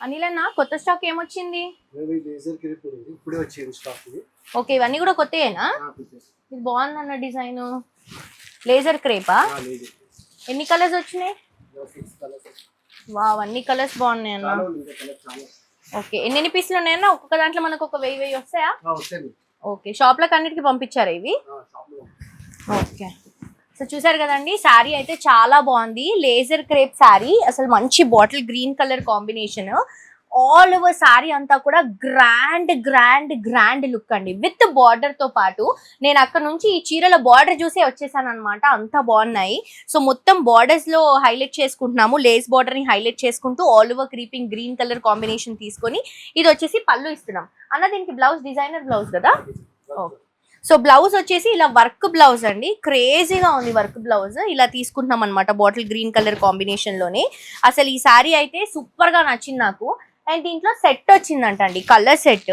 అనిల్ అన్న కొత్త స్టాక్ ఏమొచ్చింది? ఇప్పుడే వచ్చింది స్టాక్ ఇది. ఓకే, ఇవన్నీ కూడా కొత్తయేనా? ఇది బాగుంది అన్న డిజైన్. లేజర్ క్రేపా? ఎన్ని కలర్స్ వచ్చినాయి? వావ్, అన్ని కలర్స్ బాగున్నాయి అన్న. ఓకే, ఎన్ని పీసులు ఉన్నాయన్నా? ఒక్కొక్క దాంట్లో మనకు ఒక 1000 వస్తాయా? ఓకే, షాప్ లకు అన్నిటికి పంపించారా ఇవి? ఓకే, సో చూసారు కదండి, శారీ అయితే చాలా బాగుంది. లేజర్ క్రేప్ శారీ, అసలు మంచి bottle green colour combination. All over sari అంతా కూడా గ్రాండ్ గ్రాండ్ గ్రాండ్ లుక్ అండి, విత్ బార్డర్ తో పాటు. నేను అక్కడ నుంచి ఈ చీరల బార్డర్ చూసే వచ్చేసాను అనమాట, అంత బాగున్నాయి. సో మొత్తం బార్డర్స్ లో హైలైట్ చేసుకుంటున్నాము, లేస్ బార్డర్ ని హైలైట్ చేసుకుంటూ all over creeping green colour combination తీసుకొని ఇది వచ్చేసి పళ్ళు ఇస్తున్నాం అన్న. దీనికి బ్లౌజ్ డిజైనర్ బ్లౌజ్ కదా? ఓకే, సో బ్లౌజ్ వచ్చేసి ఇలా వర్క్ బ్లౌజ్ అండి, క్రేజీగా ఉంది వర్క్ బ్లౌజ్. ఇలా తీసుకుంటున్నాం అనమాట బాటిల్ గ్రీన్ కలర్ కాంబినేషన్ లోనే. అసలు ఈ శారీ అయితే సూపర్ గా నచ్చింది నాకు. అండ్ దీంట్లో సెట్ వచ్చిందంట అండి, కలర్ సెట్.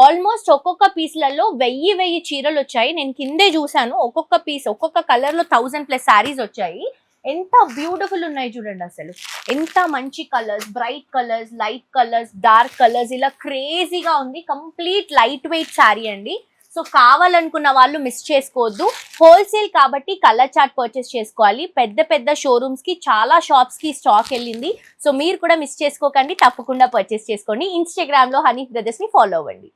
ఆల్మోస్ట్ ఒక్కొక్క పీస్లలో 1000 చీరలు వచ్చాయి. నేను కిందే చూసాను, ఒక్కొక్క పీస్ ఒక్కొక్క కలర్ లో 1000+ శారీస్ వచ్చాయి. ఎంత బ్యూటిఫుల్ ఉన్నాయి చూడండి, అసలు ఎంత మంచి colours, bright colours, light colours, dark colours, ఇలా క్రేజీగా ఉంది. కంప్లీట్ లైట్ వెయిట్ శారీ అండి. సో కావాలనుకున్న వాళ్ళు మిస్ చేసుకోవద్దు. హోల్సేల్ కాబట్టి కలర్ చార్ట్ పర్చేస్ చేసుకోవాలి. పెద్ద పెద్ద షోరూమ్స్ కి, చాలా షాప్స్ కి స్టాక్ వెళ్ళింది. సో మీరు కూడా మిస్ చేసుకోకండి, తప్పకుండా పర్చేస్ చేసుకోండి. ఇన్స్టాగ్రామ్ లో హనీఫ్ బ్రదర్స్ ని ఫాలో అవ్వండి.